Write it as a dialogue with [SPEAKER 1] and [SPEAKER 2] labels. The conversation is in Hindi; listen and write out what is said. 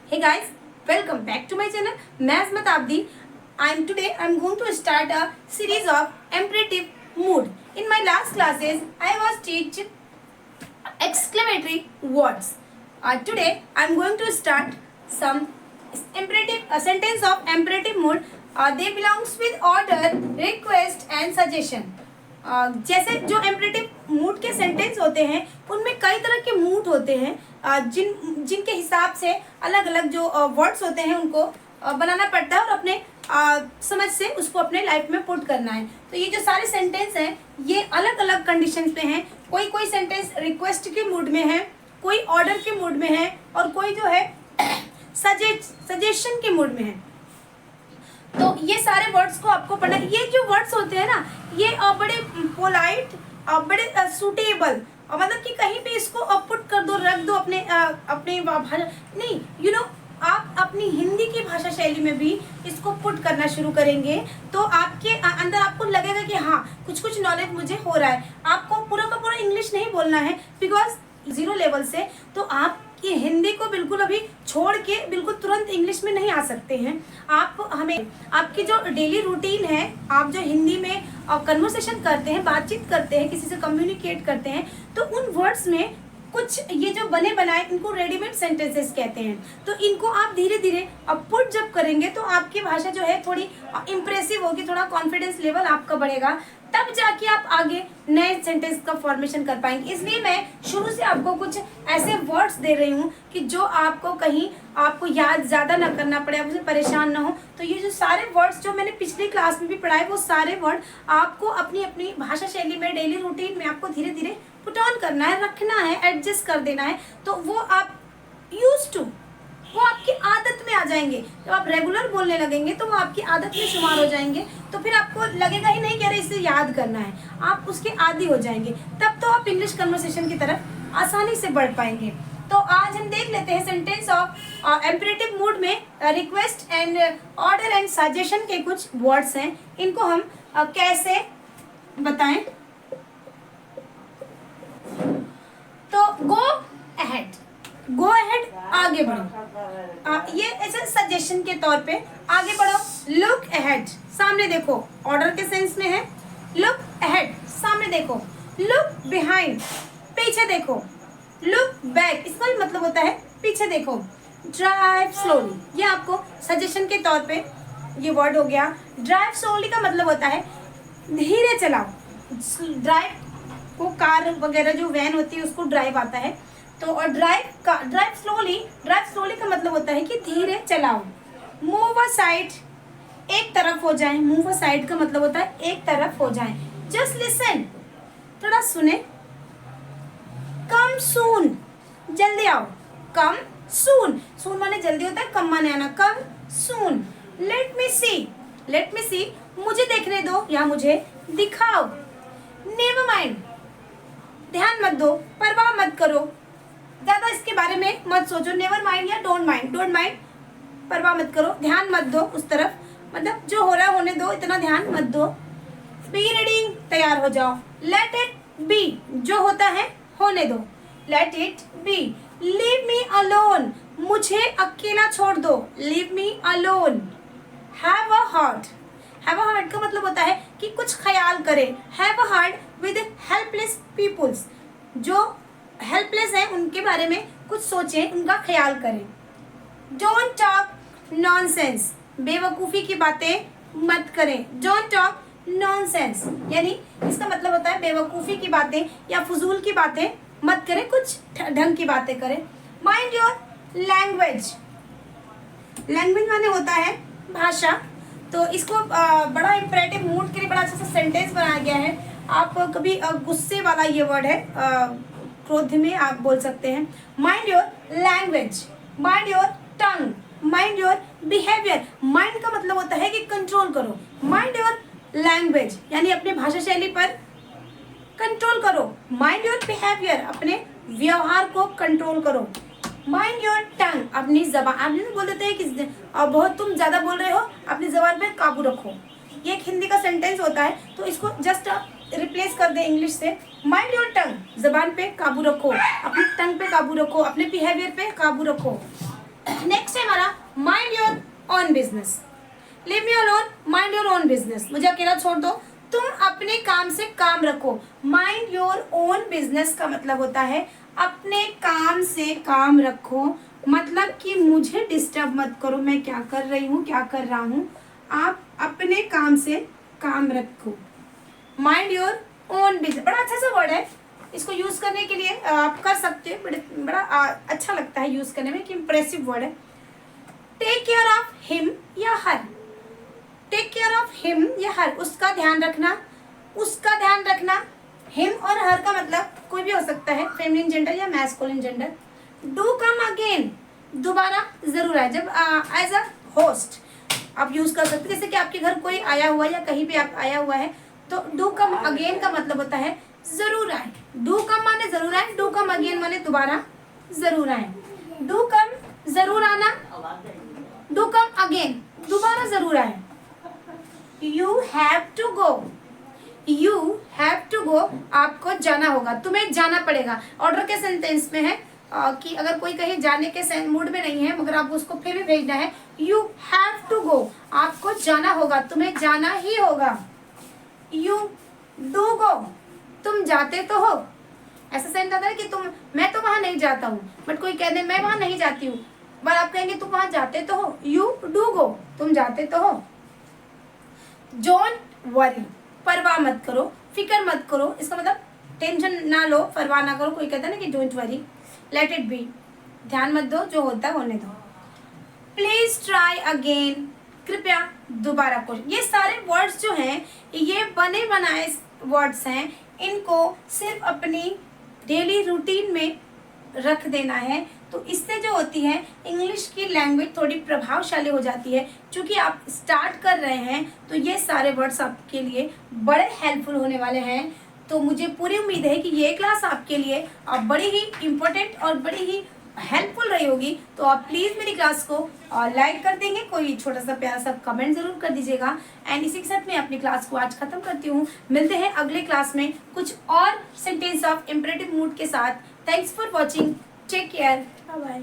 [SPEAKER 1] Hey guys, welcome back to my channel. मैं अस्मत Abdi. I'm going to start a series of imperative mood. In my last classes, I was teach exclamatory words. Today I'm going to start some imperative sentence of imperative mood. They belongs with order, request and suggestion. जैसे जो इम्परेटिव मूड के सेंटेंस होते हैं उनमें कई तरह के मूड होते हैं जिनके हिसाब से अलग अलग जो वर्ड्स होते हैं उनको बनाना पड़ता है और अपने समझ से उसको अपने लाइफ में पुट करना है। तो ये जो सारे सेंटेंस हैं ये अलग अलग कंडीशंस पे हैं। कोई सेंटेंस रिक्वेस्ट के मूड में है, कोई ऑर्डर के मूड में है और कोई जो है सजेशन के मूड में है। तो ये सारे वर्ड्स को आपको पढ़ना। ये जो वर्ड्स होते हैं ना ये बड़े पोलाइट, बड़े सूटेबल, मतलब कि कहीं पे इसको पुट कर दो, रख दो अपने भाषा नहीं, आप अपनी हिंदी की भाषा शैली में भी इसको पुट करना शुरू करेंगे तो आपके अंदर आपको लगेगा कि हाँ कुछ नॉलेज मुझे हो रहा है। आपको पूरा का पूरा इंग्लिश नहीं बोलना है बिकॉज 0 लेवल से तो आप कि हिंदी को बिल्कुल अभी छोड़ के बिल्कुल तुरंत इंग्लिश में नहीं आ सकते हैं। आप हमें आपकी जो डेली रूटीन है, आप जो हिंदी में कन्वर्सेशन करते हैं, बातचीत करते हैं, किसी से कम्युनिकेट करते हैं, तो उन वर्ड्स में कुछ ये जो बने बनाए इनको रेडीमेड सेंटेंसेस कहते हैं। तो इनको आप धीरे धीरे पुट जब करेंगे तो आपकी भाषा जो है थोड़ी इम्प्रेसिव होगी, थोड़ा कॉन्फिडेंस लेवल आपका बढ़ेगा, तब जाके आप आगे नए सेंटेंस का फॉर्मेशन कर पाएंगे। इसलिए मैं शुरू से आपको कुछ ऐसे वर्ड्स दे रही हूँ कि जो आपको कहीं आपको याद ज़्यादा ना करना पड़े, आप उससे परेशान ना हो। तो ये जो सारे वर्ड्स जो मैंने पिछली क्लास में भी पढ़ाए वो सारे वर्ड आपको अपनी अपनी भाषा शैली में डेली रूटीन में आपको धीरे धीरे पुट ऑन करना है, रखना है, एडजस्ट कर देना है। तो वो आप यूज टू, वो आपकी आदत में आ जाएंगे। जब आप रेगुलर बोलने लगेंगे तो वो आपकी आदत में शुमार हो जाएंगे। तो फिर आपको लगेगा ही नहीं कि अरे इसे याद करना है, आप उसके आदी हो जाएंगे। तब तो आप इंग्लिश कन्वर्सेशन की तरफ आसानी से बढ़ पाएंगे। तो आज हम देख लेते हैं सेंटेंस ऑफ इम्परेटिव मूड में request and order and suggestion के कुछ वर्ड्स हैं। इनको हम कैसे बताएं। तो गो अहेड, गो अहेड, आगे बढ़ो। ये ऐसे सजेशन के तौर पे आगे बढ़ो। लुक अहेड, सामने देखो, ऑर्डर के सेंस में है। लुक अहेड, सामने देखो। लुक बिहाइंड, पीछे देखो। लुक बैक, इसका भी मतलब होता है पीछे देखो। ड्राइव स्लोली, ये आपको सजेशन के तौर पे ये वर्ड हो गया। ड्राइव स्लोली का मतलब होता है धीरे चलाओ। ड्राइव को कार वगैरह जो वैन होती है उसको ड्राइव आता है। तो और ड्राइव स्लोली का मतलब होता है कि धीरे चलाओ। मूव असाइड, एक तरफ हो जाए। मूव असाइड का मतलब होता है एक तरफ हो जाए। जस्ट लिसन, थोड़ा सुने। कम सून, जल्दी आओ। कम सून, सून माने जल्दी होता है, कम माने आना। कम सून। लेट मी सी, मुझे देखने दो या मुझे दिखाओ। नेवर माइंड, ध्यान मत दो, परवाह मत करो, ज्यादा इसके बारे में मत सोचो। नेवर माइंड या डोंट माइंड, परवाह मत करो, ध्यान मत दो उस तरफ, मतलब जो हो रहा है होने दो, इतना ध्यान मत दो। बी रेडी, तैयार हो जाओ। लेट इट बी, जो होता है होने दो। Let it be. Leave me alone, मुझे अकेला छोड़ दो। Leave me alone. Have a heart, have a heart का मतलब होता है कि कुछ ख्याल करे। Have a heart with helpless peoples, जो हेल्पलेस है उनके बारे में कुछ सोचें, उनका ख्याल करें। डोंट टॉक नॉनसेंस, बेवकूफ़ी की बातें मत करें। डोंट टॉक नॉनसेंस यानी इसका मतलब होता है बेवकूफ़ी की बातें या फजूल की बातें मत करें, कुछ ढंग की बातें करें। माइंड योर लैंग्वेज, लैंग्वेज माने होता है भाषा। तो इसको बड़ा इम्परेटिव मूड के लिए बड़ा अच्छा सा सेंटेंस बनाया गया है। आप कभी गुस्से वाला ये वर्ड है, क्रोध में आप बोल सकते हैं। Mind your language, mind your tongue, mind your behaviour. Mind का मतलब होता है कि कंट्रोल करो। माइंड योर लैंग्वेज यानी अपने भाषा शैली पर कंट्रोल करो। माइंड योर बिहेवियर, अपने व्यवहार को कंट्रोल करो। माइंड योर टंग, अपनी जबान, आप नहीं बोल देते हैं कि बहुत तुम ज्यादा बोल रहे हो, अपनी जबान पे काबू रखो। ये एक हिंदी का सेंटेंस होता है तो इसको जस्ट रिप्लेस कर दे इंग्लिश से। माइंड योर टंग, जबान पे काबू रखो, अपनी टंग पे काबू रखो, अपने बिहेवियर पे काबू रखो। नेक्स्ट है हमारा mind your own business. Leave me alone, mind your own business, मुझे अकेला छोड़ दो, तुम अपने काम से काम रखो। माइंड योर ओन बिजनेस का मतलब होता है अपने काम से काम रखो, मतलब कि मुझे डिस्टर्ब मत करो, मैं क्या कर रही हूँ, क्या कर रहा हूँ, आप अपने काम से काम रखो। माइंड योर ओन बिजनेस बड़ा अच्छा सा वर्ड है, इसको यूज करने के लिए आप कर सकते हैं, बड़ा अच्छा लगता है यूज करने में, कि इंप्रेसिव वर्ड है। टेक केयर ऑफ हिम या हर, टेक केयर ऑफ हिम या हर, उसका ध्यान रखना, उसका ध्यान रखना। हिम और हर का मतलब कोई भी हो सकता है, फेमिनिन जेंडर या masculine gender. Do come again, दोबारा जरूर आए, जब एज अ होस्ट आप यूज कर सकते हैं, जैसे कि आपके घर कोई आया हुआ या कहीं भी आप आया हुआ है, तो डू कम अगेन का मतलब होता है जरूर आए। डू कम माने जरूर आए, डू कम अगेन माने दोबारा जरूर आए। डू कम जरूर आना, डू कम अगेन दोबारा जरूर आए। You have to go, you have to go, आपको जाना होगा, तुम्हें जाना पड़ेगा। ऑर्डर के सेंटेंस में है कि अगर कोई कहीं जाने के मूड में नहीं है मगर आपको उसको फिर भी भेजना है, यू हैव टू गो, आपको जाना होगा, तुम्हें जाना ही होगा। यू डू गो, तुम जाते तो हो। ऐसा सेंस आता है कि तुम, मैं तो वहां नहीं जाता हूँ, बट कोई कह दे मैं वहां नहीं जाती हूँ, पर आप कहेंगे तुम वहां जाते तो हो। यू डू गो, तुम जाते तो हो। डोंट वरी, परवाह मत करो, फिक्र मत करो, इसका मतलब टेंशन ना लो, परवाह ना करो। कोई कहता है ना कि don't worry, late it B, ध्यान मत दो, जो होता है होने दो। प्लीज ट्राई अगेन, कृपया दोबारा कोशिश। ये सारे वर्ड्स जो हैं ये बने बनाए वर्ड्स हैं, इनको सिर्फ अपनी डेली रूटीन में रख देना है, तो इससे जो होती है इंग्लिश की लैंग्वेज थोड़ी प्रभावशाली हो जाती है। क्योंकि आप स्टार्ट कर रहे हैं तो ये सारे वर्ड्स आपके लिए बड़े हेल्पफुल होने वाले हैं। तो मुझे पूरी उम्मीद है कि ये क्लास आपके लिए बड़ी ही इम्पोर्टेंट और बड़ी ही हेल्पफुल रही होगी। तो आप प्लीज़ मेरी क्लास को लाइक कर देंगे, कोई छोटा सा प्यारा सा कमेंट ज़रूर कर दीजिएगा। एंड इसी के साथ मैं अपनी क्लास को आज ख़त्म करती हूँ। मिलते हैं अगले क्लास में कुछ और सेंटेंस ऑफ इम्परेटिव मूड के साथ। Thanks for watching, take care, bye bye.